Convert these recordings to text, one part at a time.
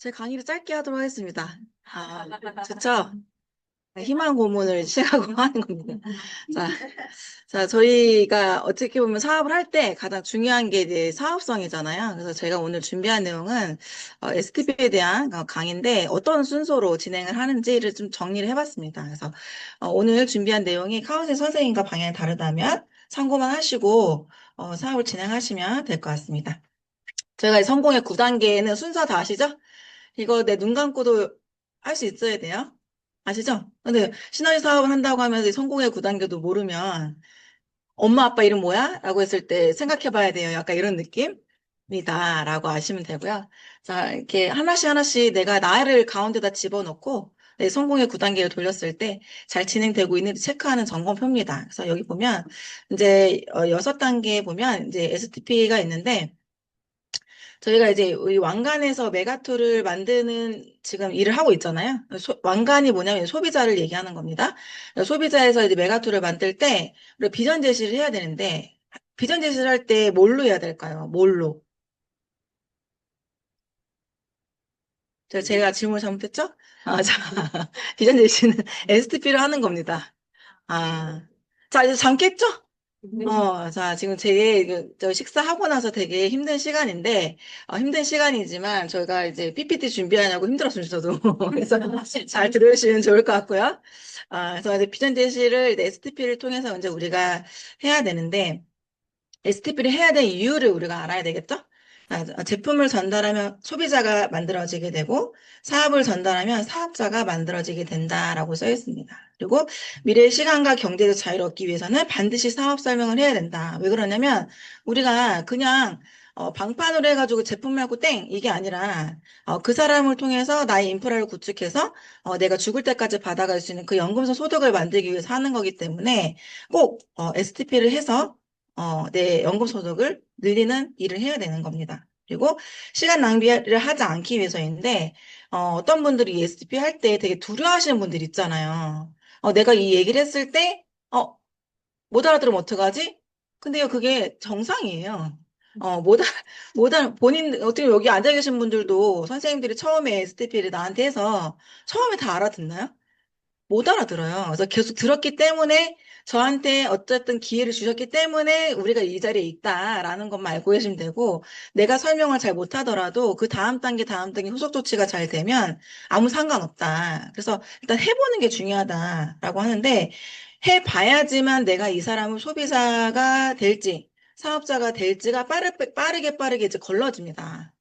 제 강의를 짧게 하도록 하겠습니다. 좋죠? 네, 희망 고문을 시작하고 하는 겁니다. 자, 저희가 어떻게 보면 사업을 할 때 가장 중요한 게 이제 사업성이잖아요. 그래서 제가 오늘 준비한 내용은 STP에 대한 강의인데 어떤 순서로 진행을 하는지를 좀 정리를 해봤습니다. 그래서 오늘 준비한 내용이 카운셀 선생님과 방향이 다르다면 참고만 하시고 사업을 진행하시면 될 것 같습니다. 저희가 성공의 9단계는 순서 다 아시죠? 이거 내 눈 감고도 할 수 있어야 돼요. 아시죠? 근데 시너지 사업을 한다고 하면서 이 성공의 9단계도 모르면 엄마 아빠 이름 뭐야? 라고 했을 때 생각해 봐야 돼요. 약간 이런 느낌이다. 라고 아시면 되고요. 자, 이렇게 하나씩 하나씩 내가 나를 가운데다 집어넣고 내 성공의 9단계를 돌렸을 때 잘 진행되고 있는지 체크하는 점검표입니다. 그래서 여기 보면 이제 6단계에 보면 이제 STP가 있는데 저희가 이제 이 왕관에서 메가토를 만드는 지금 일을 하고 있잖아요. 왕관이 뭐냐면 소비자를 얘기하는 겁니다. 소비자에서 이제 메가토를 만들 때 우리 비전 제시를 해야 되는데 비전 제시를 할 때 뭘로 해야 될까요? 뭘로? 제가 질문을 잘못했죠? 자, 비전 제시는 STP로 하는 겁니다. 자, 이제 잠깼죠? 자, 지금 저 식사하고 나서 되게 힘든 시간인데, 힘든 시간이지만, 저희가 이제 PPT 준비하냐고 힘들었어요, 저도. 그래서 잘 들으시면 좋을 것 같고요. 그래서 이제 비전 제시를 STP를 통해서 이제 우리가 해야 되는데, STP를 해야 될 이유를 우리가 알아야 되겠죠? 제품을 전달하면 소비자가 만들어지게 되고 사업을 전달하면 사업자가 만들어지게 된다라고 써 있습니다. 그리고 미래의 시간과 경제적 자유를 얻기 위해서는 반드시 사업 설명을 해야 된다. 왜 그러냐면 우리가 그냥 방판으로 해가지고 제품 말고 땡 이게 아니라 그 사람을 통해서 나의 인프라를 구축해서 내가 죽을 때까지 받아갈 수 있는 그 연금성 소득을 만들기 위해서 하는 거기 때문에 꼭 STP를 해서 내 연금소득을 늘리는 일을 해야 되는 겁니다. 그리고 시간 낭비를 하지 않기 위해서인데, 어떤 분들이 ESP 할 때 되게 두려워하시는 분들 있잖아요. 내가 이 얘기를 했을 때, 못 알아들으면 어떡하지? 근데요, 그게 정상이에요. 본인, 어떻게 여기 앉아 계신 분들도 선생님들이 처음에 STP를 나한테 해서 처음에 다 알아듣나요? 못 알아들어요. 그래서 계속 들었기 때문에 저한테 어쨌든 기회를 주셨기 때문에 우리가 이 자리에 있다라는 것만 알고 계시면 되고 내가 설명을 잘 못하더라도 그 다음 단계 후속 조치가 잘 되면 아무 상관없다. 그래서 일단 해보는 게 중요하다라고 하는데 해봐야지만 내가 이 사람을 소비자가 될지 사업자가 될지가 빠르게 이제 걸러집니다.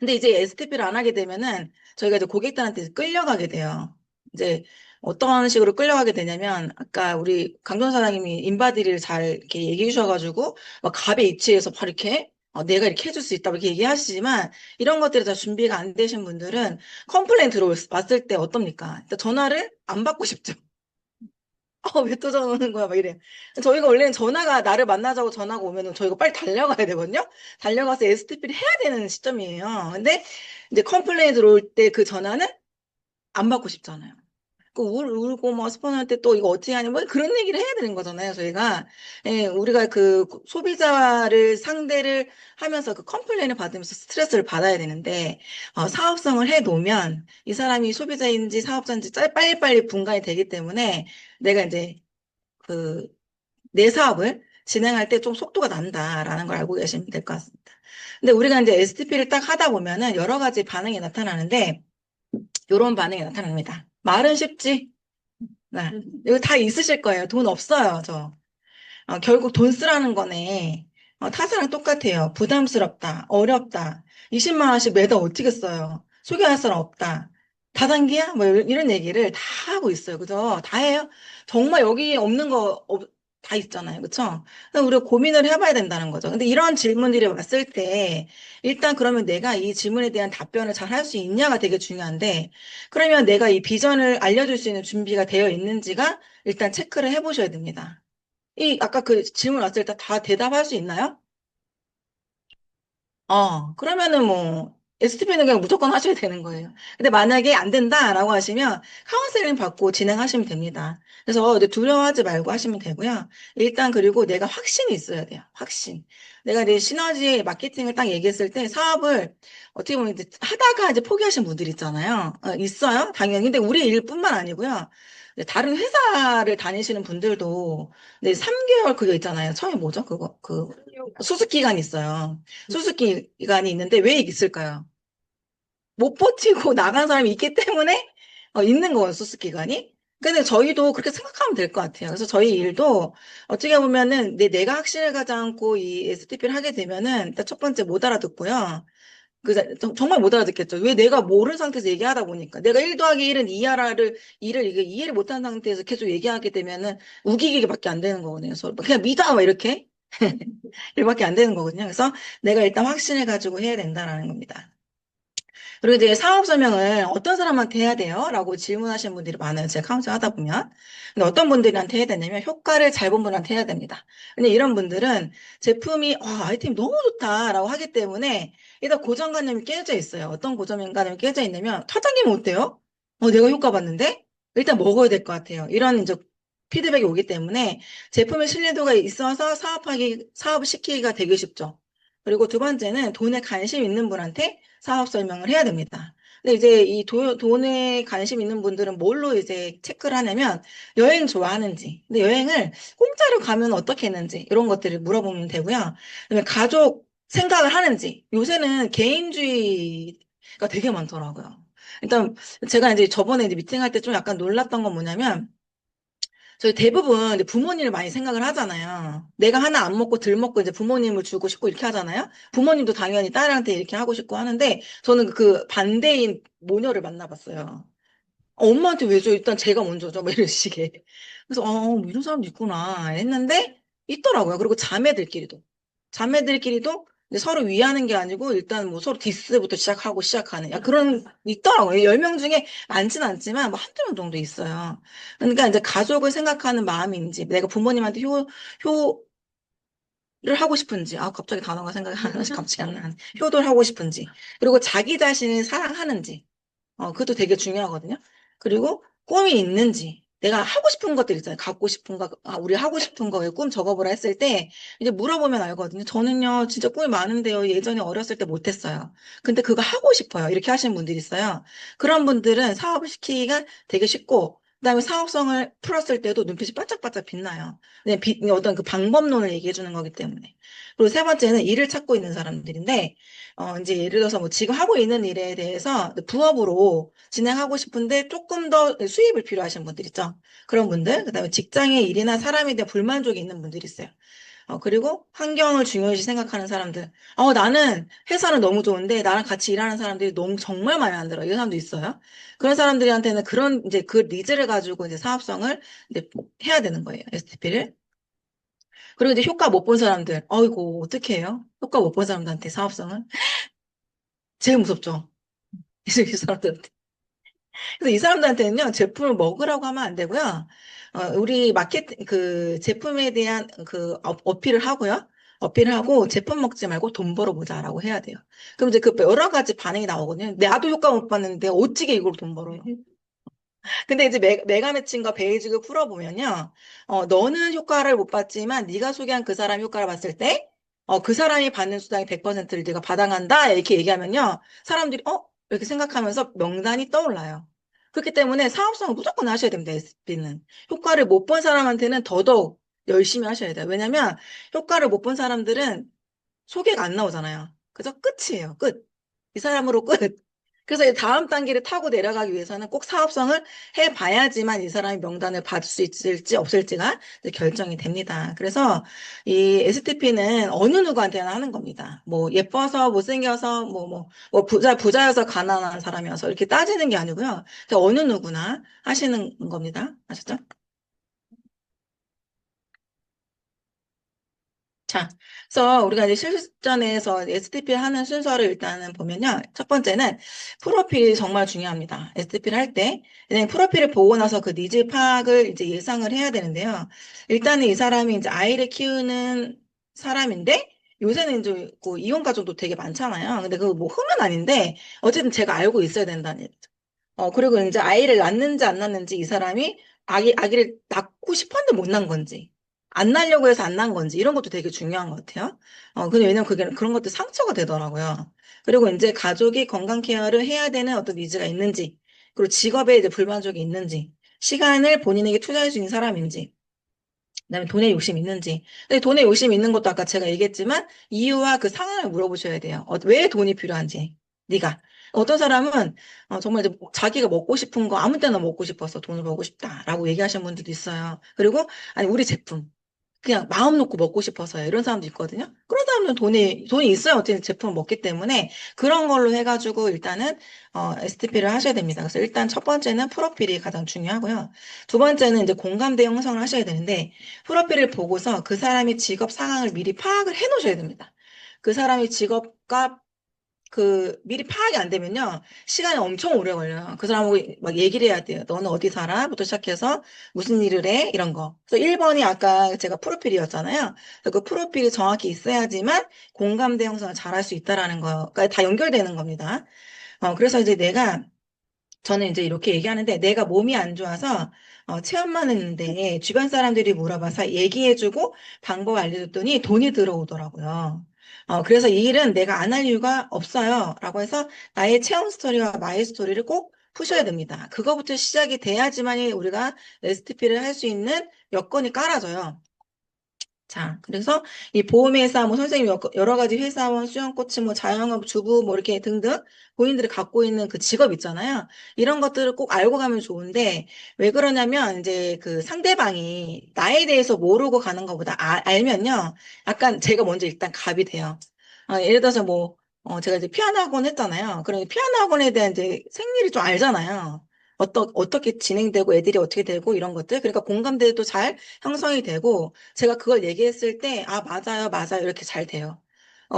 근데 이제 STP를 안 하게 되면은 저희가 이제 고객들한테 끌려가게 돼요. 이제 어떤 식으로 끌려가게 되냐면 아까 우리 강전 사장님이 인바디를 잘 이렇게 얘기해 주셔가지고 막 갑의 입치에서 바로 이렇게 내가 이렇게 해줄 수 있다고 이렇게 얘기하시지만 이런 것들이 다 준비가 안 되신 분들은 컴플레인 들어왔을 때 어떻습니까? 일단 전화를 안 받고 싶죠. 왜 또 전화 오는 거야? 막 이래. 저희가 원래는 전화가, 나를 만나자고 전화가 오면은 저희가 빨리 달려가야 되거든요? 달려가서 STP를 해야 되는 시점이에요. 근데 이제 컴플레인 들어올 때 그 전화는 안 받고 싶잖아요. 울고 뭐 스폰할 때 또 이거 어떻게 하냐 뭐 그런 얘기를 해야 되는 거잖아요, 저희가. 예, 우리가 그 소비자를 상대를 하면서 그 컴플레인을 받으면서 스트레스를 받아야 되는데 사업성을 해 놓으면 이 사람이 소비자인지 사업자인지 빨리빨리 분간이 되기 때문에 내가 이제 그 내 사업을 진행할 때 좀 속도가 난다라는 걸 알고 계시면 될 것 같습니다. 근데 우리가 이제 STP를 딱 하다 보면은 여러 가지 반응이 나타나는데 이런 반응이 나타납니다. 말은 쉽지? 네. 이거 다 있으실 거예요. 돈 없어요, 저. 결국 돈 쓰라는 거네. 타사랑 똑같아요. 부담스럽다, 어렵다. 20만 원씩 매달 어떻게 써요? 소개할 사람 없다. 다단계야? 뭐 이런 얘기를 다 하고 있어요. 그죠? 다 해요. 정말 여기 없는 거 다 있잖아요. 그쵸? 그래서 우리가 고민을 해봐야 된다는 거죠. 근데 이런 질문들이 왔을 때 일단 그러면 내가 이 질문에 대한 답변을 잘 할 수 있냐가 되게 중요한데 그러면 내가 이 비전을 알려줄 수 있는 준비가 되어 있는지가 일단 체크를 해보셔야 됩니다. 아까 그 질문 왔을 때 다 대답할 수 있나요? 그러면은 뭐, STP는 그냥 무조건 하셔야 되는 거예요. 근데 만약에 안 된다라고 하시면 카운셀링 받고 진행하시면 됩니다. 그래서 이제 두려워하지 말고 하시면 되고요. 일단 그리고 내가 확신이 있어야 돼요. 확신. 내가 이제 시너지 마케팅을 딱 얘기했을 때 사업을 어떻게 보면 이제 하다가 이제 포기하신 분들 있잖아요. 있어요. 당연히. 근데 우리 일뿐만 아니고요. 이제 다른 회사를 다니시는 분들도 네, 3개월 그거 있잖아요. 처음에 뭐죠? 그거, 수습 기간이 있어요. 수습 기간이 있는데 왜 있을까요? 못 버티고 나간 사람이 있기 때문에 있는 거예요, 수습 기간이. 근데 저희도 그렇게 생각하면 될 것 같아요. 그래서 저희 일도 어떻게 보면은 내가 확신을 가지 않고 이 STP를 하게 되면은 일단 첫 번째 못 알아듣고요. 정말 못 알아듣겠죠. 왜 내가 모르는 상태에서 얘기하다 보니까. 내가 1 더하기 1은 2하라를, 일을 이게 이해를 못한 상태에서 계속 얘기하게 되면은 우기기밖에 안 되는 거거든요. 서로. 그냥 믿어! 막 이렇게. 이렇게밖에 안 되는 거거든요. 그래서 내가 일단 확신을 가지고 해야 된다라는 겁니다. 그리고 이제 사업 설명을 어떤 사람한테 해야 돼요? 라고 질문하시는 분들이 많아요. 제가 카운팅 하다 보면. 근데 어떤 분들한테 해야 되냐면 효과를 잘 본 분한테 해야 됩니다. 근데 이런 분들은 제품이, 아이템이 너무 좋다라고 하기 때문에 일단 고정관념이 깨져 있어요. 어떤 고정관념이 깨져 있냐면 터장이면 어때요? 내가 효과 봤는데? 일단 먹어야 될 것 같아요. 이런 이제 피드백이 오기 때문에 제품의 신뢰도가 있어서 사업을 시키기가 되게 쉽죠. 그리고 두 번째는 돈에 관심 있는 분한테 사업 설명을 해야 됩니다. 근데 이제 이 돈에 관심 있는 분들은 뭘로 이제 체크를 하냐면 여행 좋아하는지, 근데 여행을 공짜로 가면 어떻게 했는지 이런 것들을 물어보면 되고요. 그다음에 가족 생각을 하는지 요새는 개인주의가 되게 많더라고요. 일단 제가 이제 저번에 이제 미팅할 때 좀 약간 놀랐던 건 뭐냐면 저희 대부분 이제 부모님을 많이 생각을 하잖아요. 내가 하나 안 먹고 덜 먹고 이제 부모님을 주고 싶고 이렇게 하잖아요. 부모님도 당연히 딸한테 이렇게 하고 싶고 하는데 저는 그 반대인 모녀를 만나봤어요. 엄마한테 왜 줘? 일단 제가 먼저 줘. 뭐 이런 식의. 그래서, 뭐 이런 사람도 있구나 했는데, 있더라고요. 그리고 자매들끼리도. 자매들끼리도 이제 서로 위하는 게 아니고, 일단 뭐 서로 디스부터 시작하는, 야, 그런, 있더라고요. 10명 중에 많지는 않지만, 뭐 한두 명 정도 있어요. 그러니까 이제 가족을 생각하는 마음인지, 내가 부모님한테 효를 하고 싶은지, 갑자기 단어가 생각이 하나씩 갑자기 안 나네. 효도를 하고 싶은지, 그리고 자기 자신을 사랑하는지, 그것도 되게 중요하거든요. 그리고 꿈이 있는지, 내가 하고 싶은 것들 있잖아요. 갖고 싶은 거, 우리 하고 싶은 거에 꿈 적어보라 했을 때, 이제 물어보면 알거든요. 저는요, 진짜 꿈이 많은데요. 예전에 어렸을 때 못했어요. 근데 그거 하고 싶어요. 이렇게 하시는 분들이 있어요. 그런 분들은 사업을 시키기가 되게 쉽고, 그다음에 사업성을 풀었을 때도 눈빛이 반짝반짝 빛나요. 그냥 어떤 그 방법론을 얘기해 주는 거기 때문에. 그리고 세 번째는 일을 찾고 있는 사람들인데, 이제 예를 들어서 뭐 지금 하고 있는 일에 대해서 부업으로 진행하고 싶은데 조금 더 수입을 필요하신 분들 있죠. 그런 분들, 그다음에 직장의 일이나 사람에 대한 불만족이 있는 분들이 있어요. 그리고 환경을 중요시 생각하는 사람들. 나는 회사는 너무 좋은데 나랑 같이 일하는 사람들이 너무 정말 마음에 안 들어. 이런 사람도 있어요. 그런 사람들한테는 그런 이제 그 니즈를 가지고 이제 사업성을 이제 해야 되는 거예요. STP를. 그리고 이제 효과 못 본 사람들. 어이고, 어떻게 해요? 효과 못 본 사람들한테 사업성을? 제일 무섭죠. 이 사람들한테. 그래서 이 사람들한테는요, 제품을 먹으라고 하면 안 되고요. 우리 그 제품에 대한 그 어필을 하고요. 어필을 하고 제품 먹지 말고 돈 벌어보자라고 해야 돼요. 그럼 이제 그 여러 가지 반응이 나오거든요. 나도 효과 못 봤는데 어떻게 이걸 돈 벌어요? 근데 이제 메가 매칭과 베이직을 풀어보면요. 너는 효과를 못 봤지만 네가 소개한 그 사람 효과를 봤을 때, 그 사람이 받는 수당의 100%를 네가 받아간다. 이렇게 얘기하면요. 사람들이, 이렇게 생각하면서 명단이 떠올라요. 그렇기 때문에 사업성을 무조건 하셔야 됩니다. SB는. 효과를 못 본 사람한테는 더더욱 열심히 하셔야 돼요. 왜냐면 효과를 못 본 사람들은 소개가 안 나오잖아요. 그래서 끝이에요. 끝. 이 사람으로 끝. 그래서 이 다음 단계를 타고 내려가기 위해서는 꼭 사업성을 해봐야지만 이 사람이 명단을 받을 수 있을지 없을지가 이제 결정이 됩니다. 그래서 이 STP는 어느 누구한테나 하는 겁니다. 뭐 예뻐서 못생겨서 뭐 부자여서 가난한 사람이어서 이렇게 따지는 게 아니고요. 그냥 어느 누구나 하시는 겁니다. 아셨죠? 자, 그래서 우리가 이제 실전에서 STP 하는 순서를 일단은 보면요. 첫 번째는 프로필이 정말 중요합니다. STP를 할 때. 왜냐면 프로필을 보고 나서 그 니즈 파악을 이제 예상을 해야 되는데요. 일단은 이 사람이 이제 아이를 키우는 사람인데, 요새는 이제 그 이혼 가족도 되게 많잖아요. 근데 그거 뭐 흠은 아닌데, 어쨌든 제가 알고 있어야 된다는 얘기죠. 그리고 이제 아이를 낳는지 안 낳는지 이 사람이 아기를 낳고 싶었는데 못 낳은 건지. 안 나려고 해서 안 난 건지 이런 것도 되게 중요한 것 같아요. 근데 왜냐면 그게 그런 것도 상처가 되더라고요. 그리고 이제 가족이 건강 케어를 해야 되는 어떤 니즈가 있는지, 그리고 직업에 이제 불만족이 있는지, 시간을 본인에게 투자할 수 있는 사람인지, 그다음에 돈에 욕심 있는지. 근데 돈에 욕심 있는 것도 아까 제가 얘기했지만 이유와 그 상황을 물어보셔야 돼요. 왜 돈이 필요한지. 네가. 어떤 사람은 정말 이제 자기가 먹고 싶은 거 아무 때나 먹고 싶어서 돈을 벌고 싶다라고 얘기하시는 분들도 있어요. 그리고 아니 우리 제품 그냥 마음 놓고 먹고 싶어서요. 이런 사람도 있거든요. 그러다 보면 돈이 있어야 어쨌든 제품을 먹기 때문에 그런 걸로 해가지고 일단은, STP를 하셔야 됩니다. 그래서 일단 첫 번째는 프로필이 가장 중요하고요. 두 번째는 이제 공감대 형성을 하셔야 되는데, 프로필을 보고서 그 사람의 직업 상황을 미리 파악을 해 놓으셔야 됩니다. 그 사람의 직업과 미리 파악이 안 되면요, 시간이 엄청 오래 걸려요. 그 사람하고 막 얘기를 해야 돼요. 너는 어디 살아? 부터 시작해서 무슨 일을 해? 이런 거. 그래서 1번이 아까 제가 프로필이었잖아요. 그래서 그 프로필이 정확히 있어야지만 공감대 형성을 잘 할 수 있다라는 거가 다 연결되는 겁니다. 그래서 이제 저는 이제 이렇게 얘기하는데 내가 몸이 안 좋아서 체험만 했는데 주변 사람들이 물어봐서 얘기해주고 방법 알려줬더니 돈이 들어오더라고요. 그래서 이 일은 내가 안 할 이유가 없어요. 라고 해서 나의 체험 스토리와 마이 스토리를 꼭 푸셔야 됩니다. 그거부터 시작이 돼야지만이 우리가 STP를 할 수 있는 여건이 깔아져요. 자, 그래서 이 보험회사, 뭐 선생님 여러 가지 회사원, 수영코치, 뭐 자영업 주부, 뭐 이렇게 등등 본인들이 갖고 있는 그 직업 있잖아요. 이런 것들을 꼭 알고 가면 좋은데 왜 그러냐면 이제 그 상대방이 나에 대해서 모르고 가는 것보다 알면요. 약간 제가 먼저 일단 갑이 돼요. 예를 들어서 뭐 제가 이제 피아노 학원 했잖아요. 그러니 피아노 학원에 대한 이제 생리를 좀 알잖아요. 어떻게 진행되고 애들이 어떻게 되고 이런 것들. 그러니까 공감대도 잘 형성이 되고 제가 그걸 얘기했을 때, 아, 맞아요, 맞아요. 이렇게 잘 돼요.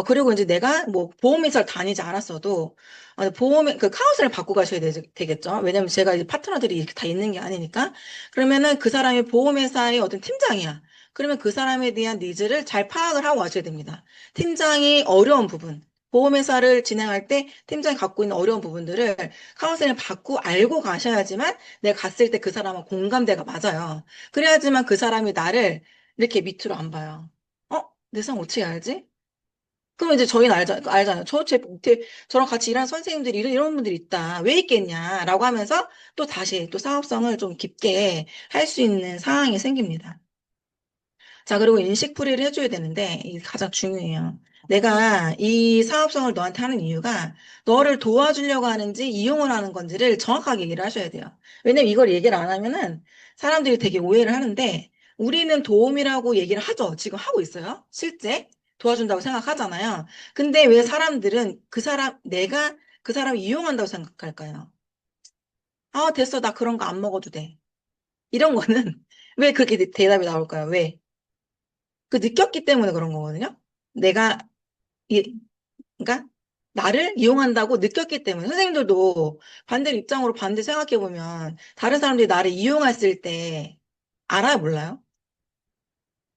그리고 이제 내가 뭐 보험회사를 다니지 않았어도, 그 카운슬을 받고 가셔야 되겠죠. 왜냐면 제가 이제 파트너들이 이렇게 다 있는 게 아니니까. 그러면은 그 사람이 보험회사의 어떤 팀장이야. 그러면 그 사람에 대한 니즈를 잘 파악을 하고 와줘야 됩니다. 팀장이 어려운 부분. 보험회사를 진행할 때 팀장이 갖고 있는 어려운 부분들을 카운셀링 받고 알고 가셔야지만 내가 갔을 때 그 사람은 공감대가 맞아요. 그래야지만 그 사람이 나를 이렇게 밑으로 안 봐요. 내 상 어떻게 알지? 그럼 이제 저희는 알잖아요. 제 밑에 저랑 같이 일하는 선생님들이 이런 분들이 있다. 왜 있겠냐라고 하면서 또 다시 또 사업성을 좀 깊게 할 수 있는 상황이 생깁니다. 자, 그리고 인식풀이를 해줘야 되는데, 이게 가장 중요해요. 내가 이 사업성을 너한테 하는 이유가 너를 도와주려고 하는지 이용을 하는 건지를 정확하게 얘기를 하셔야 돼요. 왜냐면 이걸 얘기를 안 하면은 사람들이 되게 오해를 하는데, 우리는 도움이라고 얘기를 하죠. 지금 하고 있어요. 실제 도와준다고 생각하잖아요. 근데 왜 사람들은 내가 그 사람을 이용한다고 생각할까요? 아, 됐어. 나 그런 거 안 먹어도 돼. 이런 거는 왜 그렇게 대답이 나올까요? 왜? 느꼈기 때문에 그런 거거든요. 내가, 이, 그러니까, 나를 이용한다고 느꼈기 때문에. 선생님들도 반대 입장으로 반대 생각해보면, 다른 사람들이 나를 이용했을 때, 알아요, 몰라요?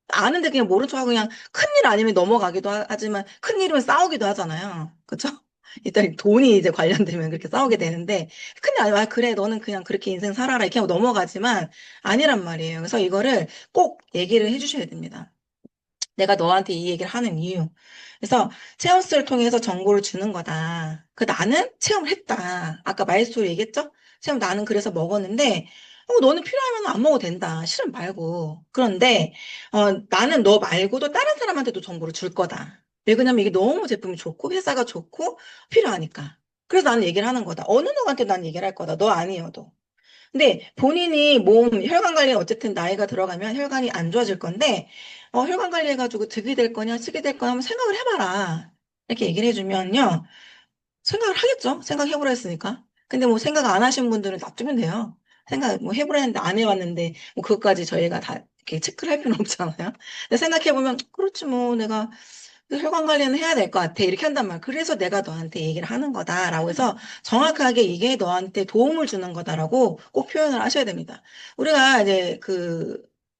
아는데 그냥 모른 척하고 그냥 큰일 아니면 넘어가기도 하지만, 큰일이면 싸우기도 하잖아요. 그쵸? 일단 돈이 이제 관련되면 그렇게 싸우게 되는데, 큰일 아니면, 그래, 너는 그냥 그렇게 인생 살아라. 이렇게 하고 넘어가지만, 아니란 말이에요. 그래서 이거를 꼭 얘기를 해주셔야 됩니다. 내가 너한테 이 얘기를 하는 이유. 그래서 체험스를 통해서 정보를 주는 거다. 나는 체험을 했다. 아까 마이스토리 얘기했죠? 체험 나는 그래서 먹었는데, 너는 필요하면 안 먹어도 된다. 싫으면 말고. 그런데, 나는 너 말고도 다른 사람한테도 정보를 줄 거다. 왜 그러냐면 이게 너무 제품이 좋고, 회사가 좋고, 필요하니까. 그래서 나는 얘기를 하는 거다. 어느 누구한테 난 얘기를 할 거다. 너 아니어도. 근데 본인이 혈관 관리는 어쨌든 나이가 들어가면 혈관이 안 좋아질 건데, 혈관 관리해가지고 득이 될 거냐,失이 될 거냐 한번 생각을 해봐라. 이렇게 얘기를 해주면요. 생각을 하겠죠? 생각해보라 했으니까. 근데 뭐 생각 안 하신 분들은 놔두면 돼요. 생각 뭐 해보라 했는데 안 해왔는데, 뭐 그것까지 저희가 다 이렇게 체크를 할 필요는 없잖아요. 근데 생각해보면, 그렇지 뭐 내가 혈관 관리는 해야 될 것 같아. 이렇게 한단 말이야. 그래서 내가 너한테 얘기를 하는 거다라고 해서 정확하게 이게 너한테 도움을 주는 거다라고 꼭 표현을 하셔야 됩니다. 우리가 이제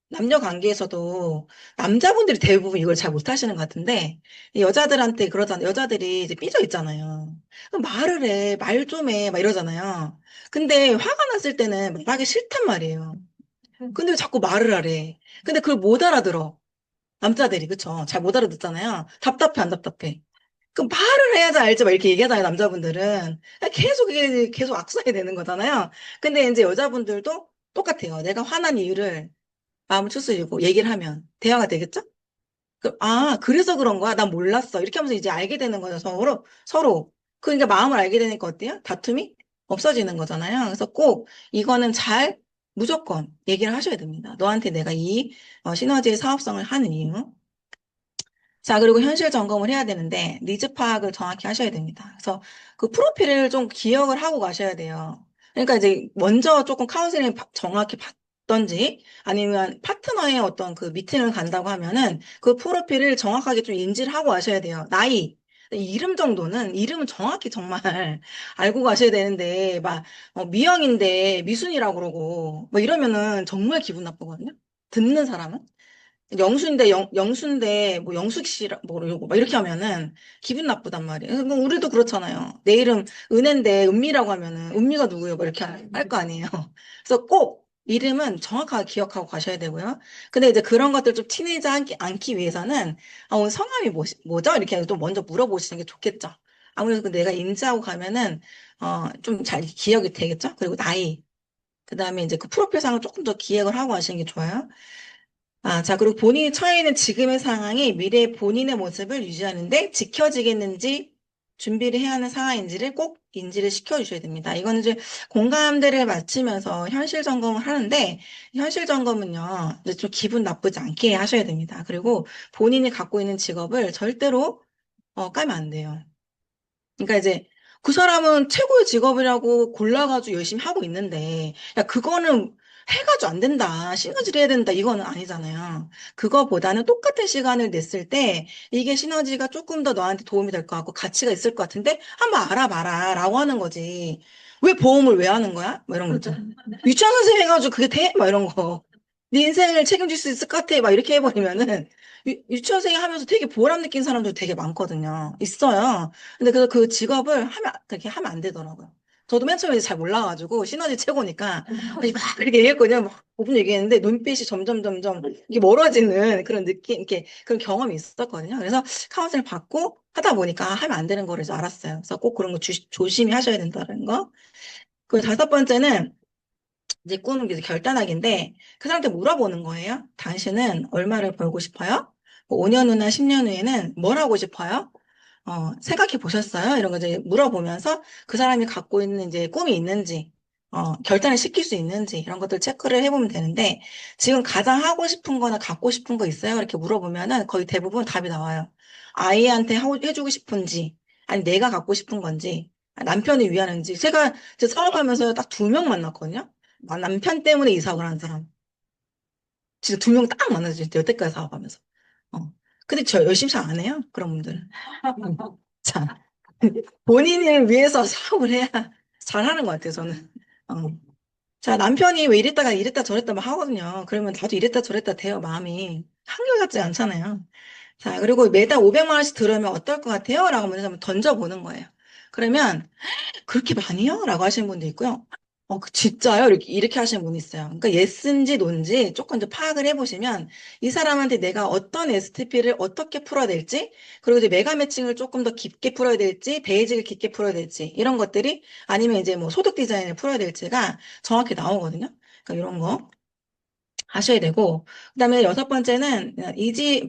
남녀 관계에서도 남자분들이 대부분 이걸 잘 못하시는 것 같은데 이 여자들한테 그러잖아요. 여자들이 이제 삐져 있잖아요. 그럼 말을 해, 말 좀 해, 막 이러잖아요. 근데 화가 났을 때는 말하기 싫단 말이에요. 근데 왜 자꾸 말을 하래. 근데 그걸 못 알아들어. 남자들이, 그쵸? 잘 못 알아듣잖아요. 답답해, 안 답답해? 그 말을 해야지 알지, 막 이렇게 얘기하잖아요, 남자분들은. 계속 이게 계속 악순환이 되는 거잖아요. 근데 이제 여자분들도 똑같아요. 내가 화난 이유를 마음을 추스리고 얘기를 하면 대화가 되겠죠? 그래서 그런 거야? 난 몰랐어. 이렇게 하면서 이제 알게 되는 거죠, 서로. 서로. 그러니까 마음을 알게 되니까 어때요? 다툼이 없어지는 거잖아요. 그래서 꼭 이거는 무조건 얘기를 하셔야 됩니다. 너한테 내가 이 시너지의 사업성을 하는 이유. 자, 그리고 현실 점검을 해야 되는데, 니즈 파악을 정확히 하셔야 됩니다. 그래서 그 프로필을 좀 기억을 하고 가셔야 돼요. 그러니까 이제 먼저 조금 카운슬링 정확히 받던지, 아니면 파트너의 어떤 그 미팅을 간다고 하면은 그 프로필을 정확하게 좀 인지를 하고 가셔야 돼요. 나이. 이름 정도는, 이름은 정확히 정말 알고 가셔야 되는데, 막, 미영인데 미순이라고 그러고, 뭐 이러면은 정말 기분 나쁘거든요. 듣는 사람은. 영수인데, 뭐, 영숙 씨라, 뭐, 이러고, 막 이렇게 하면은 기분 나쁘단 말이에요. 그래서 뭐, 우리도 그렇잖아요. 내 이름, 은혜인데, 은미라고 하면은, 은미가 누구예요? 뭐 이렇게 할 거 아니에요. 그래서 꼭, 이름은 정확하게 기억하고 가셔야 되고요. 근데 이제 그런 것들 좀 티내지 않기 위해서는, 오늘 성함이 뭐죠? 이렇게 또 먼저 물어보시는 게 좋겠죠. 아무래도 그 내가 인지하고 가면은, 좀 잘 기억이 되겠죠? 그리고 나이. 그 다음에 이제 그 프로필상을 조금 더 기획을 하고 하시는 게 좋아요. 자, 그리고 본인이 처해 있는 지금의 상황이 미래 본인의 모습을 유지하는데 지켜지겠는지 준비를 해야 하는 상황인지를 꼭 인지를 시켜주셔야 됩니다. 이거는 이제 공감대를 맞추면서 현실 점검을 하는데, 현실 점검은요, 이제 좀 기분 나쁘지 않게 하셔야 됩니다. 그리고 본인이 갖고 있는 직업을 절대로 까면 안 돼요. 그러니까 이제 그 사람은 최고의 직업이라고 골라가지고 열심히 하고 있는데, 야, 그거는 해가지고 안 된다. 시너지를 해야 된다. 이거는 아니잖아요. 그거보다는 똑같은 시간을 냈을 때, 이게 시너지가 조금 더 너한테 도움이 될 것 같고, 가치가 있을 것 같은데, 한번 알아봐라. 라고 하는 거지. 왜 보험을 왜 하는 거야? 뭐 이런 거 있잖아. 유치원 선생님 해가지고 그게 돼? 막 이런 거. 네 인생을 책임질 수 있을 것 같아. 막 이렇게 해버리면은, 유치원생이 하면서 되게 보람 느낀 사람도 되게 많거든요. 있어요. 근데 그 직업을 그렇게 하면 안 되더라고요. 저도 맨 처음에 잘 몰라가지고, 시너지 최고니까, 막 그렇게 얘기했거든요. 막 5분 얘기했는데, 눈빛이 점점 이게 멀어지는 그런 느낌, 이렇게 그런 경험이 있었거든요. 그래서 카운슬을 받고 하다 보니까 하면 안 되는 거를 이제 알았어요. 그래서 꼭 그런 거 조심히 하셔야 된다는 거. 그리고 다섯 번째는, 이제 꿈은 이제 결단하기인데 그 사람한테 물어보는 거예요. 당신은 얼마를 벌고 싶어요? 뭐 5년 후나 10년 후에는 뭘 하고 싶어요? 생각해 보셨어요? 이런 거 이제 물어보면서 그 사람이 갖고 있는 이제 꿈이 있는지, 결단을 시킬 수 있는지 이런 것들 체크를 해보면 되는데 지금 가장 하고 싶은 거나 갖고 싶은 거 있어요? 이렇게 물어보면은 거의 대부분 답이 나와요. 아이한테 해주고 싶은지, 아니 내가 갖고 싶은 건지, 남편이 위하는지. 제가 이제 사업하면서 딱 두 명 만났거든요. 남편 때문에 이사를 한 사람. 진짜 두 명 딱 만나죠. 여태까지 사업하면서. 어. 근데 저 열심히 잘 안 해요. 그런 분들은. 자, 본인을 위해서 사업을 해야 잘하는 것 같아요, 저는. 어. 자, 남편이 왜 이랬다 저랬다 막 하거든요. 그러면 나도 이랬다 저랬다 돼요, 마음이. 한결같지 않잖아요. 자, 그리고 매달 500만 원씩 들으면 어떨 것 같아요? 라고 먼저 한번 던져보는 거예요. 그러면 그렇게 많이요? 라고 하시는 분도 있고요. 진짜요? 이렇게 하시는 분이 있어요. 그러니까 예스인지 노인지 조금 더 파악을 해보시면 이 사람한테 내가 어떤 STP를 어떻게 풀어야 될지, 그리고 이제 메가 매칭을 조금 더 깊게 풀어야 될지, 베이직을 깊게 풀어야 될지, 이런 것들이 아니면 이제 뭐 소득 디자인을 풀어야 될지가 정확히 나오거든요. 그러니까 이런 거. 하셔야 되고, 그다음에 여섯 번째는 이제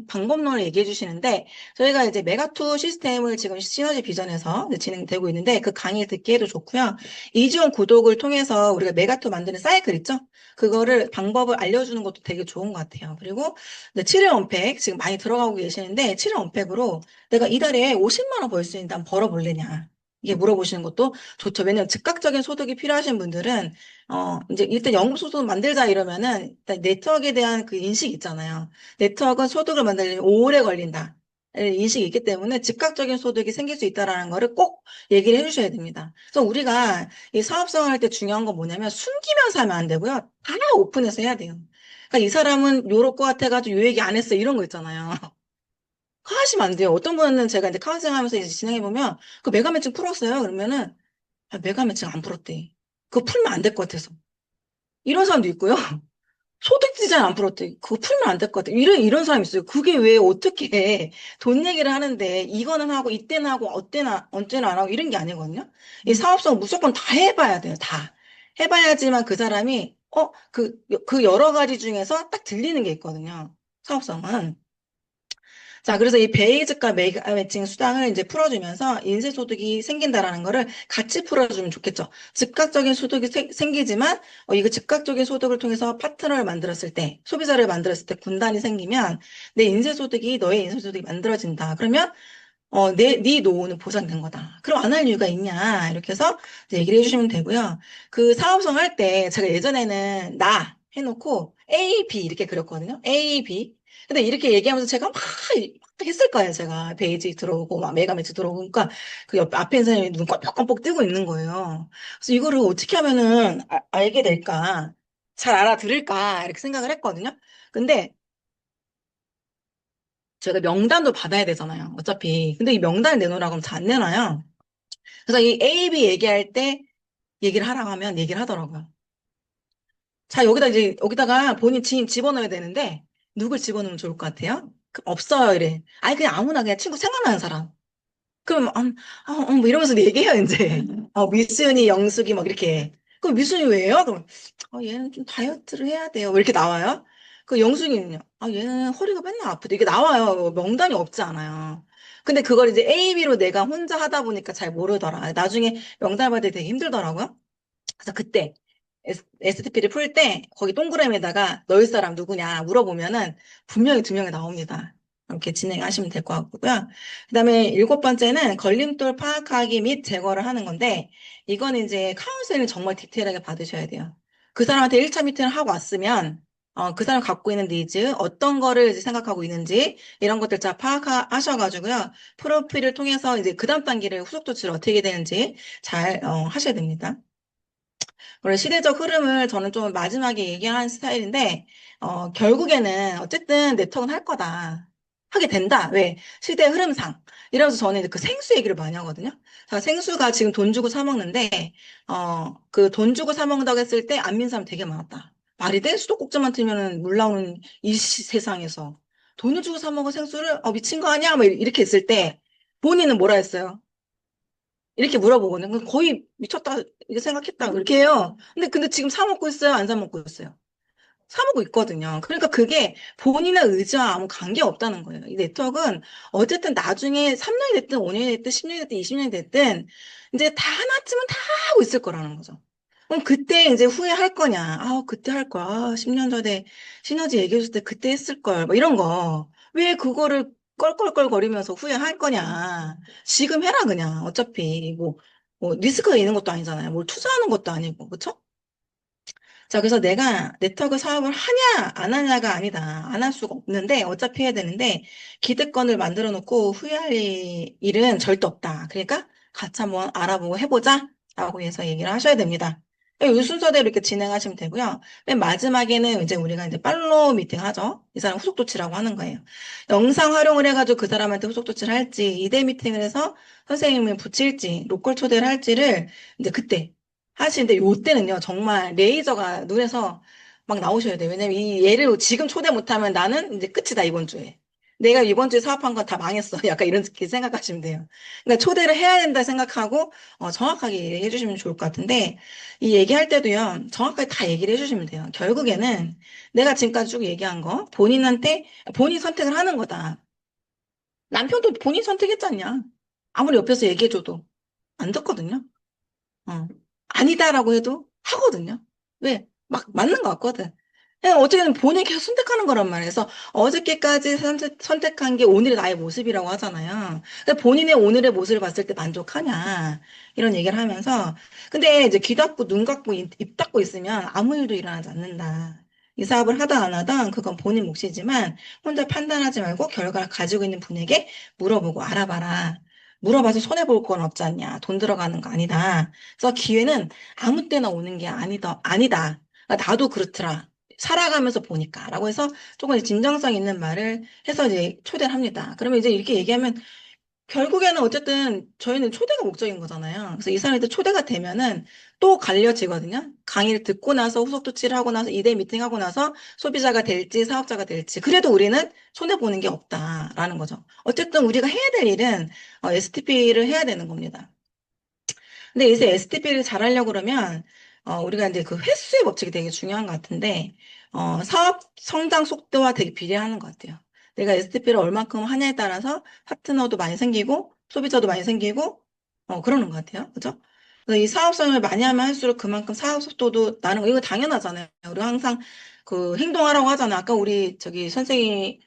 방법론을 얘기해 주시는데, 저희가 이제 메가투 시스템을 지금 시너지 비전에서 이제 진행되고 있는데, 그 강의 듣기 해도 좋고요. 이중 구독을 통해서 우리가 메가투 만드는 사이클 있죠? 그거를 방법을 알려주는 것도 되게 좋은 것 같아요. 그리고 7일 원팩 지금 많이 들어가고 계시는데, 7일 원팩으로 내가 이달에 50만 원 벌 수 있는데 한번 벌어볼래냐? 이게 물어보시는 것도 좋죠. 왜냐면 즉각적인 소득이 필요하신 분들은 이제 일단 연금소득 만들자 이러면은 일단 네트워크에 대한 그 인식이 있잖아요. 네트워크는 소득을 만들려면 오래 걸린다. 인식이 있기 때문에 즉각적인 소득이 생길 수 있다라는 거를 꼭 얘기를 해주셔야 됩니다. 그래서 우리가 이 사업성을 할 때 중요한 건 뭐냐면 숨기면서 하면 안 되고요. 다 오픈해서 해야 돼요. 그러니까 이 사람은 요럴 것 같아가지고 요 얘기 안 했어. 이런 거 있잖아요. 그거 하시면 안 돼요. 어떤 분은 제가 이제 카운셀링 하면서 이제 진행해보면 그 메가 매칭 풀었어요. 그러면은 메가 매칭 안 풀었대. 그거 풀면 안 될 것 같아서. 이런 사람도 있고요. 소득지자는 안 풀었대. 그거 풀면 안 될 것 같아. 이런 사람이 있어요. 그게 왜 어떻게 돈 얘기를 하는데 이거는 하고 이때는 하고 어때나, 언제는 안 하고 이런 게 아니거든요. 이 사업성 무조건 다 해봐야 돼요. 다. 해봐야지만 그 사람이, 그 여러 가지 중에서 딱 들리는 게 있거든요. 사업성은. 자, 그래서 이 베이직과 매칭 수당을 이제 풀어주면서 인쇄소득이 생긴다라는 거를 같이 풀어주면 좋겠죠. 즉각적인 소득이 생기지만, 이거 즉각적인 소득을 통해서 파트너를 만들었을 때, 소비자를 만들었을 때 분단이 생기면, 내 인쇄소득이 너의 인쇄소득이 만들어진다. 그러면, 네 노후는 보장된 거다. 그럼 안 할 이유가 있냐. 이렇게 해서 이제 얘기를 해주시면 되고요. 그 사업성 할 때, 제가 예전에는 나 해놓고 A, B 이렇게 그렸거든요. A, B. 근데 이렇게 얘기하면서 제가 막 했을 거예요, 제가. 베이지 들어오고, 막 메가매치 들어오고. 그러니까 그 옆, 앞에 있는 사람이 눈 껌뻑껌뻑 뜨고 있는 거예요. 그래서 이거를 어떻게 하면은 알게 될까? 잘 알아들을까? 이렇게 생각을 했거든요. 근데 저희가 명단도 받아야 되잖아요. 어차피. 근데 이 명단을 내놓으라고 하면 잘 안 내놔요. 그래서 이 A, B 얘기할 때 얘기를 하라고 하면 얘기를 하더라고요. 자, 여기다가 본인 지인 집어넣어야 되는데, 누굴 집어넣으면 좋을 것 같아요? 없어요, 이래. 아니, 그냥 아무나 그냥 친구 생각나는 사람. 그럼, 뭐 이러면서 얘기해요, 이제. 미순이, 영숙이 막 이렇게. 그럼 미순이 왜요? 그럼, 얘는 좀 다이어트를 해야 돼요. 왜 이렇게 나와요? 그 영숙이는요? 얘는 허리가 맨날 아프대. 이게 나와요. 명단이 없지 않아요. 근데 그걸 이제 A, B로 내가 혼자 하다 보니까 잘 모르더라. 나중에 명단 받을 때 되게 힘들더라고요. 그래서 그때 STP를 풀 때 거기 동그라미에다가 넣을 사람 누구냐 물어보면은 분명히 두 명이 나옵니다. 이렇게 진행하시면 될 것 같고요. 그다음에 일곱 번째는 걸림돌 파악하기 및 제거를 하는 건데 이건 이제 카운셀링 정말 디테일하게 받으셔야 돼요. 그 사람한테 1차 미팅을 하고 왔으면 그 사람 갖고 있는 니즈, 어떤 거를 이제 생각하고 있는지 이런 것들 다 파악하셔가지고요. 프로필을 통해서 이제 그 다음 단계를 후속 조치를 어떻게 되는지 잘 하셔야 됩니다. 그리고 시대적 흐름을 저는 좀 마지막에 얘기하는 스타일인데, 결국에는 어쨌든 네트워크는 할 거다. 하게 된다. 왜? 시대 흐름상. 이러면서 저는 이제 그 생수 얘기를 많이 하거든요. 자, 생수가 지금 돈 주고 사 먹는데, 그 돈 주고 사 먹는다고 했을 때 안 믿는 사람 되게 많았다. 말이 돼? 수도꼭지만 틀면은 물 나오는 이 세상에서. 돈을 주고 사 먹은 생수를, 미친 거 아니야? 뭐 이렇게 했을 때, 본인은 뭐라 했어요? 이렇게 물어보거든요. 그럼 거의 미쳤다, 이렇게 생각했다, 이렇게 해요. 근데 지금 사 먹고 있어요? 안 사 먹고 있어요? 사 먹고 있거든요. 그러니까 그게 본인의 의지와 아무 관계 없다는 거예요. 이 네트워크는 어쨌든 나중에 3년이 됐든 5년이 됐든 10년이 됐든 20년이 됐든 이제 다 하나쯤은 다 하고 있을 거라는 거죠. 그럼 그때 이제 후회할 거냐? 그때 할 거야. 10년 전에 시너지 얘기해줄 때 그때 했을 걸. 뭐 이런 거. 왜 그거를 껄껄껄거리면서 후회할 거냐? 지금 해라, 그냥. 어차피, 뭐, 리스크가 있는 것도 아니잖아요. 뭘 투자하는 것도 아니고, 그쵸? 자, 그래서 내가 네트워크 사업을 하냐, 안 하냐가 아니다. 안 할 수가 없는데, 어차피 해야 되는데, 기득권을 만들어 놓고 후회할 일은 절대 없다. 그러니까 같이 한번 알아보고 해보자. 라고 해서 얘기를 하셔야 됩니다. 이 순서대로 이렇게 진행하시면 되고요. 맨 마지막에는 이제 우리가 이제 팔로우 미팅 하죠. 이 사람 후속 조치라고 하는 거예요. 영상 활용을 해가지고 그 사람한테 후속 조치를 할지, 2대 미팅을 해서 선생님을 붙일지, 로컬 초대를 할지를 이제 그때 하시는데 요때는요 정말 레이저가 눈에서 막 나오셔야 돼요. 왜냐면 이 얘를 지금 초대 못하면 나는 이제 끝이다 이번 주에. 내가 이번 주에 사업한 건 다 망했어. 약간 이렇게 생각하시면 돼요. 그러니까 초대를 해야 된다 생각하고 정확하게 얘기해 주시면 좋을 것 같은데 이 얘기할 때도요 정확하게 다 얘기를 해주시면 돼요. 결국에는 내가 지금까지 쭉 얘기한 거 본인한테 본인 선택을 하는 거다. 남편도 본인 선택했잖냐. 아무리 옆에서 얘기해줘도 안 듣거든요. 어. 아니다라고 해도 하거든요. 왜? 막 맞는 것 같거든. 그냥 어떻게든 본인이 계속 선택하는 거란 말이에요. 그래서 어저께까지 선택한 게 오늘의 나의 모습이라고 하잖아요. 근데 본인의 오늘의 모습을 봤을 때 만족하냐. 이런 얘기를 하면서. 근데 이제 귀 닫고 눈 감고 입 닫고 있으면 아무 일도 일어나지 않는다. 이 사업을 하다 안 하다 그건 본인 몫이지만 혼자 판단하지 말고 결과를 가지고 있는 분에게 물어보고 알아봐라. 물어봐서 손해볼 건 없지 않냐. 돈 들어가는 거 아니다. 그래서 기회는 아무 때나 오는 게 아니다. 나도 그렇더라. 살아가면서 보니까. 라고 해서 조금 진정성 있는 말을 해서 이제 초대를 합니다. 그러면 이제 이렇게 얘기하면 결국에는 어쨌든 저희는 초대가 목적인 거잖아요. 그래서 이 사람들 초대가 되면은 또 갈려지거든요. 강의를 듣고 나서 후속 조치를 하고 나서 2대 미팅하고 나서 소비자가 될지 사업자가 될지. 그래도 우리는 손해보는 게 없다라는 거죠. 어쨌든 우리가 해야 될 일은 STP를 해야 되는 겁니다. 근데 이제 STP를 잘하려고 그러면 우리가 이제 그 횟수의 법칙이 되게 중요한 것 같은데 사업 성장 속도와 되게 비례하는 것 같아요. 내가 STP를 얼만큼 하냐에 따라서 파트너도 많이 생기고 소비자도 많이 생기고 그러는 것 같아요. 그죠? 그래서 이 사업성을 많이 하면 할수록 그만큼 사업 속도도 나는 거 이거 당연하잖아요. 우리 항상 그 행동하라고 하잖아. 아까 우리 저기 선생님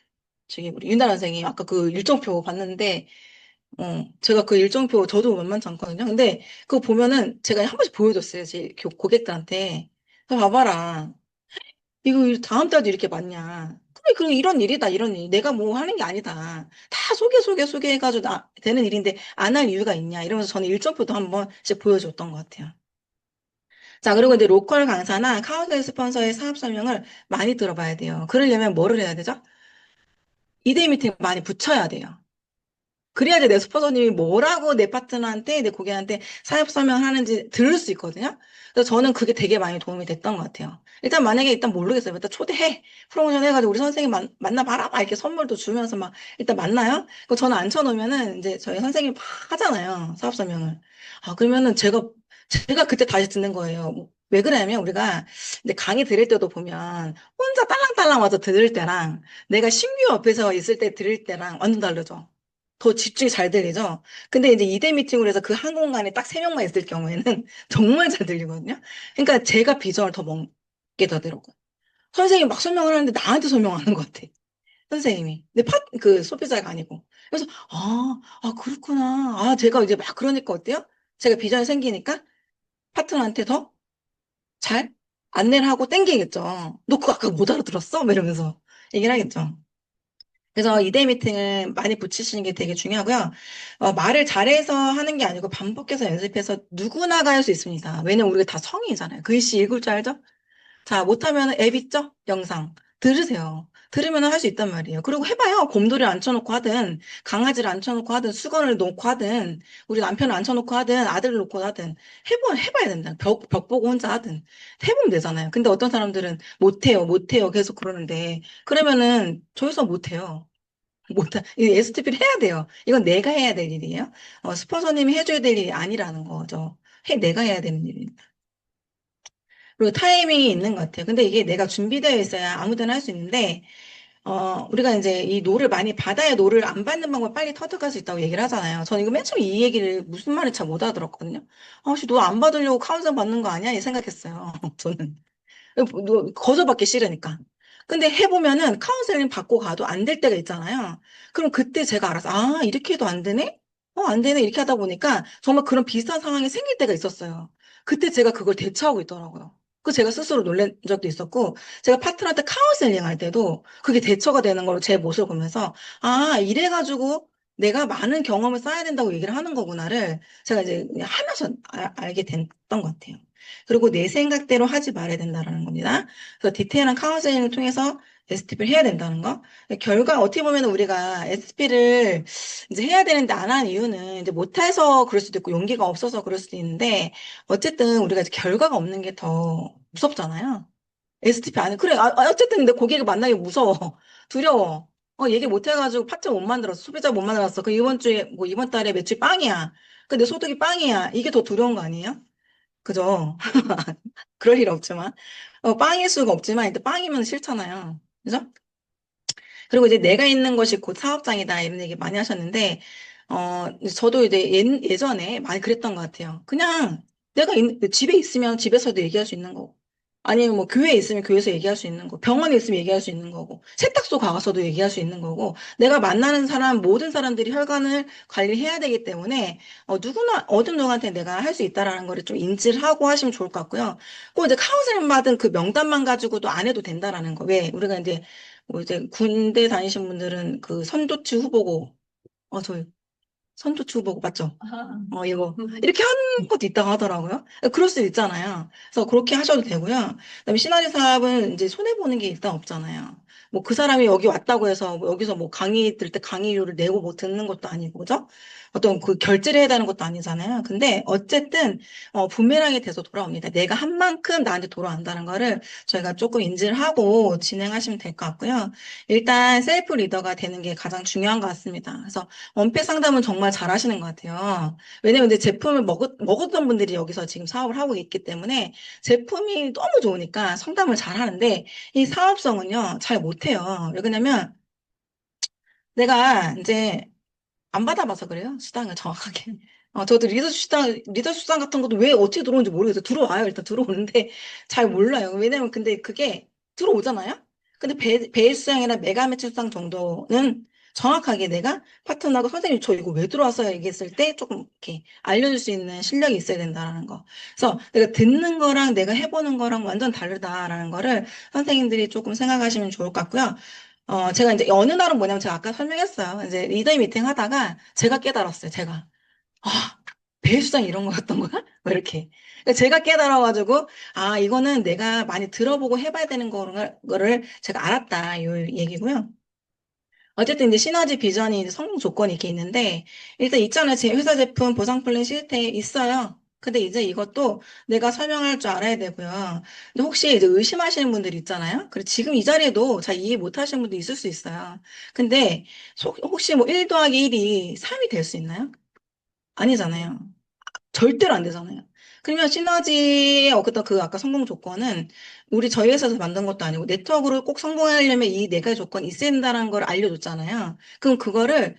저기 우리 윤다라 선생님 아까 그 일정표 봤는데 제가 그 일정표 저도 만만치 않거든요. 근데 그거 보면은 제가 한 번씩 보여줬어요. 제 고객들한테. 봐봐라. 이거 다음 달도 이렇게 많냐. 그래, 그래, 이런 일이다, 이런 일. 내가 뭐 하는 게 아니다. 다 소개해가지고 되는 일인데 안 할 이유가 있냐. 이러면서 저는 일정표도 한 번씩 보여줬던 것 같아요. 자, 그리고 이제 로컬 강사나 카운셀 스폰서의 사업 설명을 많이 들어봐야 돼요. 그러려면 뭐를 해야 되죠? 이데이 미팅 많이 붙여야 돼요. 그래야지 내 스폰서님이 뭐라고 내 파트너한테, 내 고객한테 사업 설명하는지 들을 수 있거든요. 그래서 저는 그게 되게 많이 도움이 됐던 것 같아요. 일단 만약에 일단 모르겠어요. 일단 초대해. 프로모션 해가지고 우리 선생님 만나봐라. 막 이렇게 선물도 주면서 막 일단 만나요. 그 저는 앉혀놓으면은 이제 저희 선생님이 막 하잖아요. 사업 설명을. 아, 그러면은 제가 그때 다시 듣는 거예요. 왜 그러냐면 우리가 근데 강의 들을 때도 보면 혼자 딸랑딸랑 와서 들을 때랑 내가 신규 옆에서 있을 때 들을 때랑 완전 다르죠. 더 집중이 잘 들리죠? 근데 이제 2대 미팅을 해서 그 한 공간에 딱 세 명만 있을 경우에는 정말 잘 들리거든요? 그러니까 제가 비전을 더 먹게 되더라고요. 선생님이 막 설명을 하는데 나한테 설명하는 것 같아. 선생님이. 그 소비자가 아니고. 그래서, 그렇구나. 제가 이제 막 그러니까 어때요? 제가 비전이 생기니까 파트너한테 더 잘 안내를 하고 땡기겠죠. 너 그거 아까 못 알아들었어? 뭐 이러면서 얘기를 하겠죠. 그래서 이대 미팅을 많이 붙이시는 게 되게 중요하고요. 말을 잘해서 하는 게 아니고 반복해서 연습해서 누구나가 할 수 있습니다. 왜냐면 우리가 다 성인이잖아요. 글씨 읽을 줄 알죠? 자, 못하면 앱 있죠? 영상. 들으세요. 들으면 할 수 있단 말이에요. 그리고 해봐요. 곰돌이 앉혀놓고 하든, 강아지를 앉혀놓고 하든, 수건을 놓고 하든, 우리 남편을 앉혀놓고 하든, 아들을 놓고 하든, 해봐야 된다. 벽 보고 혼자 하든. 해보면 되잖아요. 근데 어떤 사람들은 못해요, 못해요. 계속 그러는데, 그러면은, 저희서 못해요. 이 STP를 해야 돼요. 이건 내가 해야 될 일이에요. 스폰서님이 해줘야 될 일이 아니라는 거죠. 내가 해야 되는 일입니다. 그리고 타이밍이 있는 것 같아요. 근데 이게 내가 준비되어 있어야 아무 데나 할 수 있는데, 우리가 이제 이 노를 많이 받아야 노를 안 받는 방법 빨리 터득할 수 있다고 얘기를 하잖아요. 저는 이거 맨 처음에 이 얘기를 무슨 말인지 잘 못 알아들었거든요. 씨, 너 안 받으려고 카운슬 받는 거 아니야? 이 생각했어요. 저는. 거절받기 싫으니까. 근데 해보면은 카운셀링 받고 가도 안 될 때가 있잖아요. 그럼 그때 제가 알아서, 이렇게 해도 안 되네? 안 되네. 이렇게 하다 보니까 정말 그런 비슷한 상황이 생길 때가 있었어요. 그때 제가 그걸 대처하고 있더라고요. 그 제가 스스로 놀란 적도 있었고, 제가 파트너한테 카운셀링 할 때도 그게 대처가 되는 걸로 제 모습을 보면서, 이래가지고 내가 많은 경험을 쌓아야 된다고 얘기를 하는 거구나를 제가 이제 그냥 하면서 알게 됐던 것 같아요. 그리고 내 생각대로 하지 말아야 된다는 겁니다. 그래서 디테일한 카운셀링을 통해서 STP를 해야 된다는 거. 결과 어떻게 보면 우리가 STP를 이제 해야 되는데 안 한 이유는 이제 못해서 그럴 수도 있고 용기가 없어서 그럴 수도 있는데 어쨌든 우리가 이제 결과가 없는 게 더 무섭잖아요. STP 안 해. 그래. 어쨌든 근데 고객을 만나기 무서워. 두려워. 얘기 못 해가지고 파트 못 만들었어. 소비자 못 만들었어. 그 이번 주에 뭐 이번 달에 매출 빵이야. 근데 소득이 빵이야. 이게 더 두려운 거 아니에요? 그죠? 그럴 일 없지만. 빵일 수가 없지만, 일단 빵이면 싫잖아요. 그죠? 그리고 이제 내가 있는 것이 곧 사업장이다, 이런 얘기 많이 하셨는데, 저도 이제 예전에 많이 그랬던 것 같아요. 그냥 집에 있으면 집에서도 얘기할 수 있는 거고, 아니면 뭐 교회에 있으면 교회에서 얘기할 수 있는 거, 병원에 있으면 얘기할 수 있는 거고, 세탁소 가서도 얘기할 수 있는 거고, 내가 만나는 사람, 모든 사람들이 혈관을 관리해야 되기 때문에, 누구나, 어느 누구한테 내가 할 수 있다라는 거를 좀 인지를 하고 하시면 좋을 것 같고요. 꼭 이제 카운셀링 받은 그 명단만 가지고도 안 해도 된다라는 거. 왜? 우리가 이제 뭐 이제 군대 다니신 분들은 그 선도치 후보고, 저 선도치 후보고 맞죠? 이거 이렇게 하는 것도 있다고 하더라고요. 그럴 수 있잖아요. 그래서 그렇게 하셔도 되고요. 그다음에 시나리오 사업은 이제 손해 보는 게 일단 없잖아요. 뭐 그 사람이 여기 왔다고 해서 뭐 여기서 뭐 강의 들을 때 강의료를 내고 뭐 듣는 것도 아니고, 그죠? 어떤 그 결제를 해야 되는 것도 아니잖아요. 근데 어쨌든, 부메랑이 돼서 돌아옵니다. 내가 한 만큼 나한테 돌아온다는 거를 저희가 조금 인지를 하고 진행하시면 될 것 같고요. 일단 셀프 리더가 되는 게 가장 중요한 것 같습니다. 그래서 원폐 상담은 정말 잘 하시는 것 같아요. 왜냐면 이제 제품을 먹었던 분들이 여기서 지금 사업을 하고 있기 때문에 제품이 너무 좋으니까 상담을 잘 하는데 이 사업성은요, 잘 못해요. 왜 그러냐면 내가 이제 안 받아봐서 그래요. 수당을 정확하게. 저도 리더 수당 같은 것도 왜 어떻게 들어오는지 모르겠어요. 들어와요. 일단 들어오는데 잘 몰라요. 왜냐면 근데 그게 들어오잖아요? 근데 베이스 수당이나 메가 매출 수당 정도는 정확하게 내가 파트너하고 선생님 저 이거 왜 들어왔어요? 얘기했을 때 조금 이렇게 알려줄 수 있는 실력이 있어야 된다라는 거. 그래서 내가 듣는 거랑 내가 해보는 거랑 완전 다르다라는 거를 선생님들이 조금 생각하시면 좋을 것 같고요. 제가 이제 어느 날은 뭐냐면 제가 아까 설명했어요. 이제 리더 미팅 하다가 제가 깨달았어요. 제가. 아, 배수장 이런 거였던 거야? 뭐 이렇게. 그러니까 제가 깨달아가지고, 아, 이거는 내가 많이 들어보고 해봐야 되는 거를 제가 알았다. 이 얘기고요. 어쨌든 이제 시너지 비전이 이제 성공 조건이 이렇게 있는데, 일단 있잖아요. 제 회사 제품 보상 플랜 시스템 있어요. 근데 이제 이것도 내가 설명할 줄 알아야 되고요. 근데 혹시 이제 의심하시는 분들 있잖아요. 그리고 지금 이 자리에도 잘 이해 못 하시는 분도 있을 수 있어요. 근데 혹시 뭐 1 더하기 1이 3이 될 수 있나요? 아니잖아요. 절대로 안 되잖아요. 그러면 시너지의 어떤 그 아까 성공 조건은 저희 회사에서 만든 것도 아니고 네트워크를 꼭 성공하려면 이 네 가지 조건이 있어야 된다는 걸 알려줬잖아요. 그럼 그거를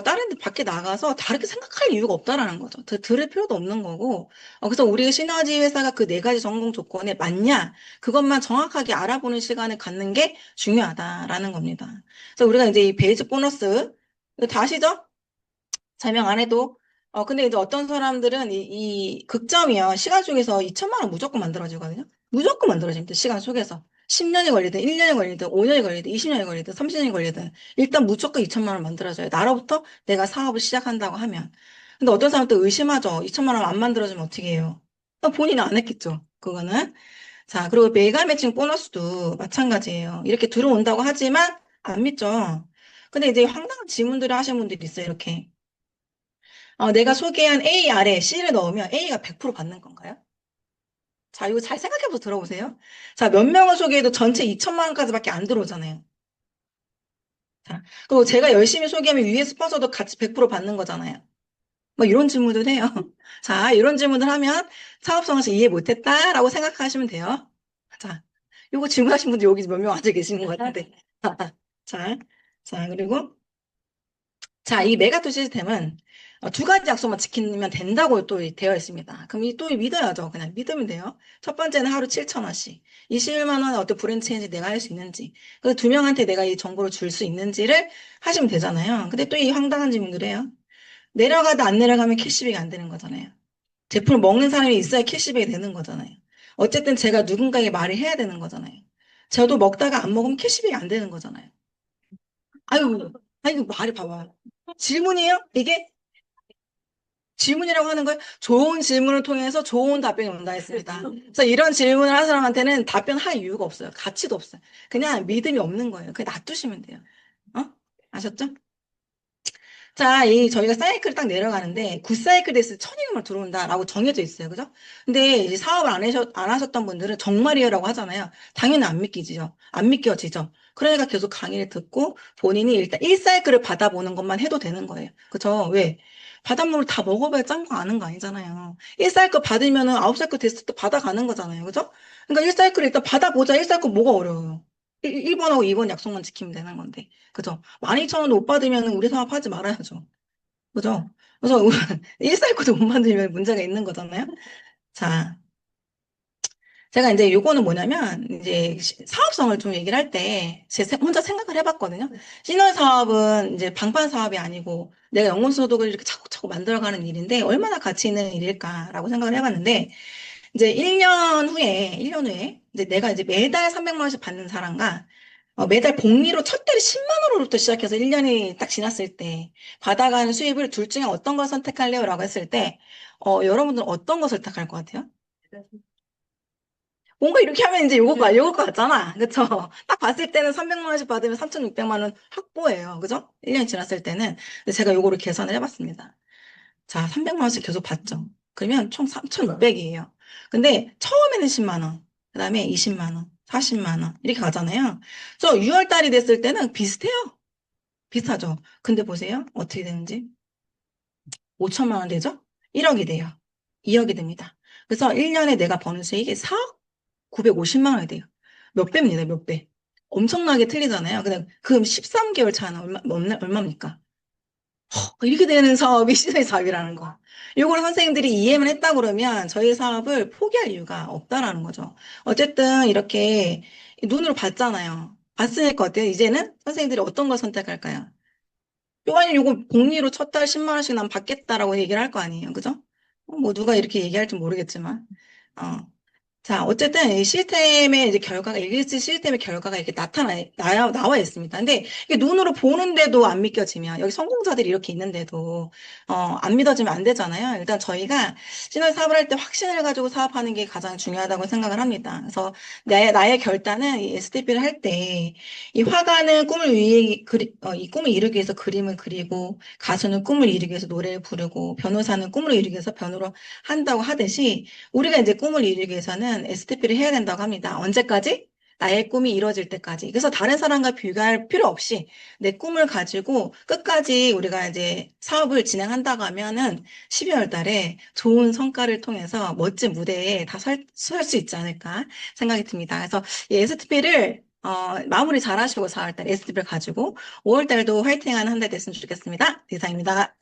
다른 데 밖에 나가서 다르게 생각할 이유가 없다라는 거죠. 들을 필요도 없는 거고. 그래서 우리 시너지 회사가 그 네 가지 성공 조건에 맞냐? 그것만 정확하게 알아보는 시간을 갖는 게 중요하다라는 겁니다. 그래서 우리가 이제 이 베이직 보너스 이거 다 아시죠? 설명 안 해도. 근데 이제 어떤 사람들은 이 극점이요. 시간 속에서 2천만 원 무조건 만들어지거든요. 무조건 만들어집니다. 시간 속에서. 10년이 걸리든, 1년이 걸리든, 5년이 걸리든, 20년이 걸리든, 30년이 걸리든, 일단 무조건 2천만 원 만들어져요. 나로부터 내가 사업을 시작한다고 하면. 근데 어떤 사람은 또 의심하죠. 2천만 원 안 만들어지면 어떻게 해요? 본인은 안 했겠죠. 그거는. 자, 그리고 메가 매칭 보너스도 마찬가지예요. 이렇게 들어온다고 하지만 안 믿죠. 근데 이제 황당한 질문들을 하시는 분들이 있어요. 이렇게. 내가 소개한 A 아래 C를 넣으면 A가 100% 받는 건가요? 자, 이거 잘 생각해서 들어보세요. 자, 몇 명을 소개해도 전체 2천만 원까지밖에 안 들어오잖아요. 자, 그리고 제가 열심히 소개하면 위에 스폰서도 같이 100% 받는 거잖아요. 뭐 이런 질문들 해요. 자, 이런 질문을 하면 사업성에서 이해 못했다라고 생각하시면 돼요. 자, 요거 질문하신 분들 여기 몇 명 앉아 계시는 것 같은데. 자, 자, 그리고 자, 이 메가토 시스템은 두 가지 약속만 지키면 된다고 또 되어 있습니다. 그럼 또 믿어야죠. 그냥 믿으면 돼요. 첫 번째는 하루 7천 원씩. 21만 원의 어떤 브랜드 체인지 내가 할 수 있는지. 그래서 두 명한테 내가 이 정보를 줄 수 있는지를 하시면 되잖아요. 근데 또 이 황당한 질문을 해요. 내려가다 안 내려가면 캐시백이 안 되는 거잖아요. 제품을 먹는 사람이 있어야 캐시백이 되는 거잖아요. 어쨌든 제가 누군가에게 말을 해야 되는 거잖아요. 저도 먹다가 안 먹으면 캐시백이 안 되는 거잖아요. 아유, 아니, 말이 봐봐. 질문이에요? 이게 질문이라고 하는 거예요. 좋은 질문을 통해서 좋은 답변이 온다 했습니다. 그래서 이런 질문을 하는 사람한테는 답변할 이유가 없어요. 가치도 없어요. 그냥 믿음이 없는 거예요. 그냥 놔두시면 돼요. 어? 아셨죠? 자, 저희가 사이클을 딱 내려가는데, 굿사이클 됐을 때 천이금을 들어온다라고 정해져 있어요. 그죠? 근데 이제 사업을 안 하셨던 분들은 정말이에요라고 하잖아요. 당연히 안 믿기지요. 안 믿겨지죠. 그러니까 계속 강의를 듣고 본인이 일단 1사이클을 받아보는 것만 해도 되는 거예요. 그죠? 왜? 바닷물을 다 먹어봐야 짠 거 아는 거 아니잖아요. 1사이클 받으면은 9사이클 됐을 때 받아가는 거잖아요. 그죠? 그러니까 1사이클을 일단 받아보자. 1사이클 뭐가 어려워요? 1번하고 2번 약속만 지키면 되는 건데. 그죠? 12,000원 못 받으면 우리 사업 하지 말아야죠. 그죠? 그래서 1사이클도 못 만들면 문제가 있는 거잖아요. 자, 제가 이제 요거는 뭐냐면, 이제 사업성을 좀 얘기를 할 때, 혼자 생각을 해봤거든요. 시널 사업은 이제 방판 사업이 아니고, 내가 연금소득을 이렇게 차곡차곡 만들어가는 일인데, 얼마나 가치 있는 일일까라고 생각을 해봤는데, 이제 1년 후에, 이제 내가 이제 매달 300만 원씩 받는 사람과, 매달 복리로 첫 달에 10만 원으로부터 시작해서 1년이 딱 지났을 때, 받아가는 수입을 둘 중에 어떤 걸 선택할래요? 라고 했을 때, 여러분들은 어떤 거 선택할 것 같아요? 뭔가 이렇게 하면 이제 요거 같잖아. 그쵸? 딱 봤을 때는 300만 원씩 받으면 3,600만 원 확보예요. 그죠? 1년이 지났을 때는. 근데 제가 요거를 계산을 해봤습니다. 자, 300만 원씩 계속 받죠. 그러면 총 3,600이에요. 근데 처음에는 10만 원, 그 다음에 20만 원, 40만 원 이렇게 가잖아요. 그래서 6월 달이 됐을 때는 비슷해요. 비슷하죠. 근데 보세요. 어떻게 되는지. 5천만 원 되죠? 1억이 돼요. 2억이 됩니다. 그래서 1년에 내가 버는 수익이 4억 950만 원이 돼요. 몇 배입니다, 몇 배. 엄청나게 틀리잖아요. 그냥 그 13개월 차는 얼마입니까? 이렇게 되는 사업이 시너지 사업이라는 거. 이걸 선생님들이 이해만 했다 그러면 저희 사업을 포기할 이유가 없다라는 거죠. 어쨌든 이렇게 눈으로 봤잖아요. 봤으니까 어때요? 이제는 선생님들이 어떤 걸 선택할까요? 아니, 요거 복리로 첫 달 10만 원씩 난 받겠다라고 얘기를 할 거 아니에요. 그죠? 뭐 누가 이렇게 얘기할지 모르겠지만. 어. 자, 어쨌든 이 시스템의 이제 결과가, 일리스 시스템의 결과가 이렇게 나와 있습니다. 근데 이게 눈으로 보는데도 안 믿겨지면, 여기 성공자들이 이렇게 있는데도, 안 믿어지면 안 되잖아요. 일단 저희가 시너지 사업을 할 때 확신을 가지고 사업하는 게 가장 중요하다고 생각을 합니다. 그래서 나의 결단은 이 STP를 할 때, 이 화가는 이 꿈을 이루기 위해서 그림을 그리고, 가수는 꿈을 이루기 위해서 노래를 부르고, 변호사는 꿈을 이루기 위해서 변호를 한다고 하듯이, 우리가 이제 꿈을 이루기 위해서는 STP를 해야 된다고 합니다. 언제까지? 나의 꿈이 이루어질 때까지. 그래서 다른 사람과 비교할 필요 없이 내 꿈을 가지고 끝까지 우리가 이제 사업을 진행한다고 하면은 12월 달에 좋은 성과를 통해서 멋진 무대에 다 설 수 있지 않을까 생각이 듭니다. 그래서 이 STP를 마무리 잘 하시고 4월 달에 STP를 가지고 5월 달도 화이팅하는 한 달 됐으면 좋겠습니다. 이상입니다.